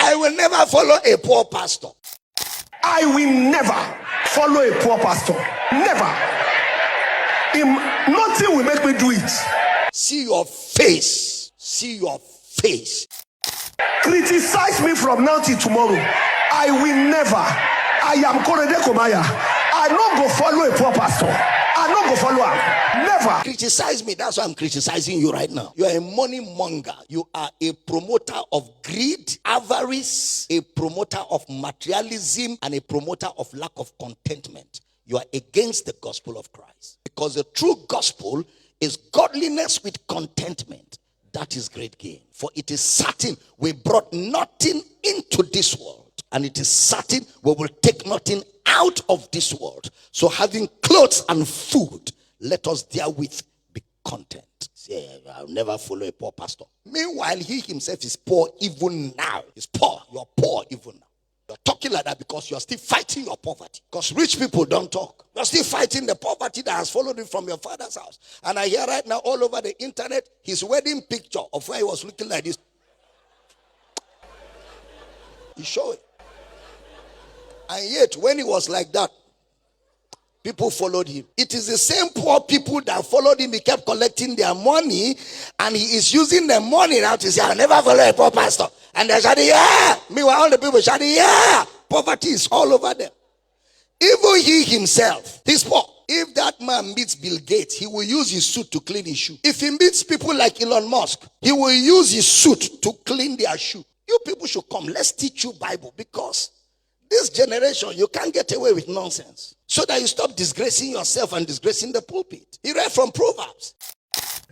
I will never follow a poor pastor. I will never follow a poor pastor. Never. Nothing will make me do it. See your face. See your face. Criticize me from now till tomorrow. I will never. I am Korede Komaya. I not go follow a poor pastor. I not go follow him. Never. Criticize me. That's why I'm criticizing you right now. You are a money monger. You are a promoter of greed, avarice, a promoter of materialism, and a promoter of lack of contentment. You are against the gospel of Christ. Because the true gospel is godliness with contentment. That is great gain. For it is certain we brought nothing into this world, and it is certain we will take nothing out of this world. So having clothes and food, let us therewith be content. Say, I'll never follow a poor pastor. Meanwhile, he himself is poor even now. He's poor. You're poor even now. You're talking like that because you're still fighting your poverty. Because rich people don't talk. You're still fighting the poverty that has followed you from your father's house. And I hear right now all over the internet his wedding picture of where he was looking like this. He showed it. And yet, when he was like that, people followed him. It is the same poor people that followed him. He kept collecting their money, and he is using the money now to say, I'll never follow a poor pastor. And they're shouting, yeah. Meanwhile, all the people shouting, yeah. Poverty is all over them. Even he himself, he's poor. If that man meets Bill Gates, he will use his suit to clean his shoe. If he meets people like Elon Musk, he will use his suit to clean their shoe. You people should come. Let's teach you Bible, because this generation, you can't get away with nonsense. So that you stop disgracing yourself and disgracing the pulpit. He read from Proverbs.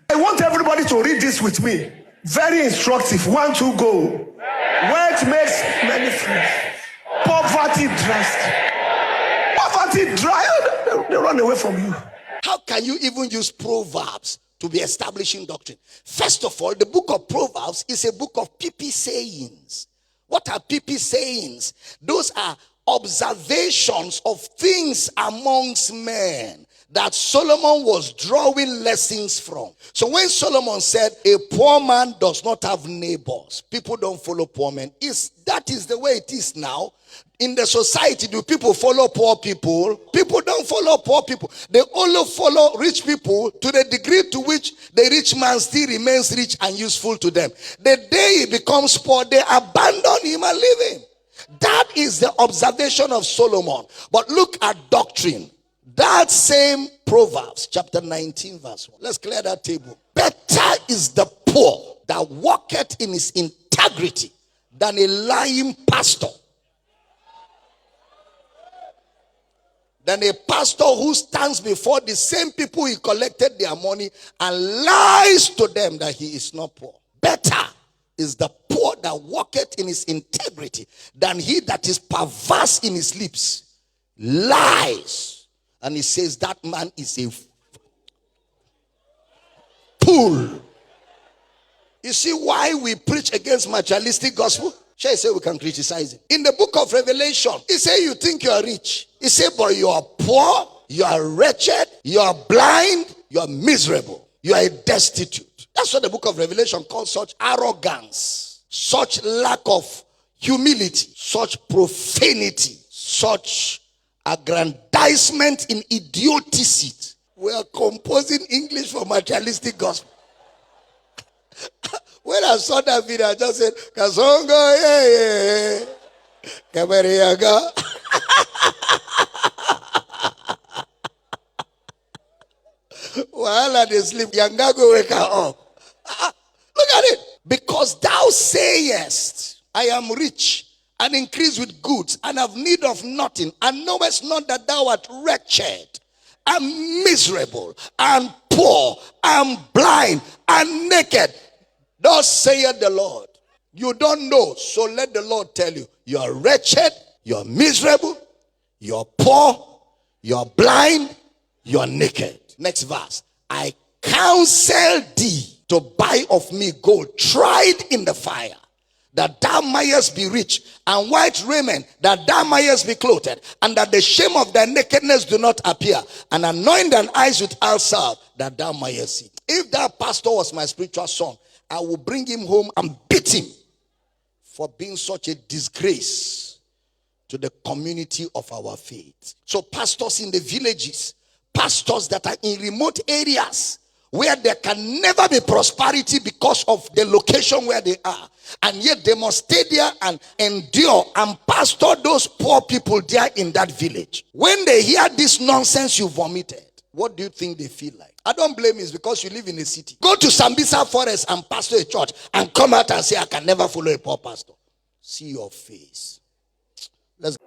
I want everybody to read this with me. Very instructive. 1, 2, go. Wealth makes many friends. Poverty dressed. Poverty dry. They run away from you. How can you even use Proverbs to be establishing doctrine? First of all, the book of Proverbs is a book of PP sayings. What are PP sayings? Those are observations of things amongst men that Solomon was drawing lessons from. So when Solomon said a poor man does not have neighbors, people don't follow poor men. That is the way it is now. In the society, do people follow poor people? People don't follow poor people. They only follow rich people to the degree to which the rich man still remains rich and useful to them. The day he becomes poor, they abandon him and leave him. That is the observation of Solomon. But look at doctrine. That same Proverbs chapter 19 verse 1. Let's clear that table. Better is the poor that walketh in his integrity than a lying pastor. Than a pastor who stands before the same people he collected their money and lies to them that he is not poor. Better is the poor that walketh in his integrity than he that is perverse in his lips, lies. And he says that man is a fool. You see why we preach against materialistic gospel? Shall I say we can criticize it? In the book of Revelation, he said you think you are rich. He said, but you are poor, you are wretched, you are blind, you are miserable, you are destitute. That's what the book of Revelation calls such arrogance, such lack of humility, such profanity, such aggrandizement in idiocy. We are composing English for materialistic gospel. When I saw that video, I just said, Kazongo, yeah, Kamariaga. While they sleep, Yangago wake up. Look at it. Because thou sayest, I am rich and increase with goods and have need of nothing, and knowest not that thou art wretched and miserable and poor and blind and naked. Thus saith the Lord. You don't know, so let the Lord tell you. You are wretched, you are miserable, you are poor, you are blind, you are naked. Next verse. I counsel thee to buy of me gold tried in the fire, that thou mayest be rich, and white raiment, that thou mayest be clothed, and that the shame of thy nakedness do not appear, and anoint thine eyes with eye salve, that thou mayest see. If that pastor was my spiritual son, I will bring him home and beat him for being such a disgrace to the community of our faith. So pastors in the villages, pastors that are in remote areas where there can never be prosperity because of the location where they are, and yet they must stay there and endure and pastor those poor people there in that village. When they hear this nonsense you vomited, what do you think they feel like? I don't blame you, it's because you live in a city. Go to Sambisa Forest and pastor a church and come out and say, I can never follow a poor pastor. See your face. Let's go.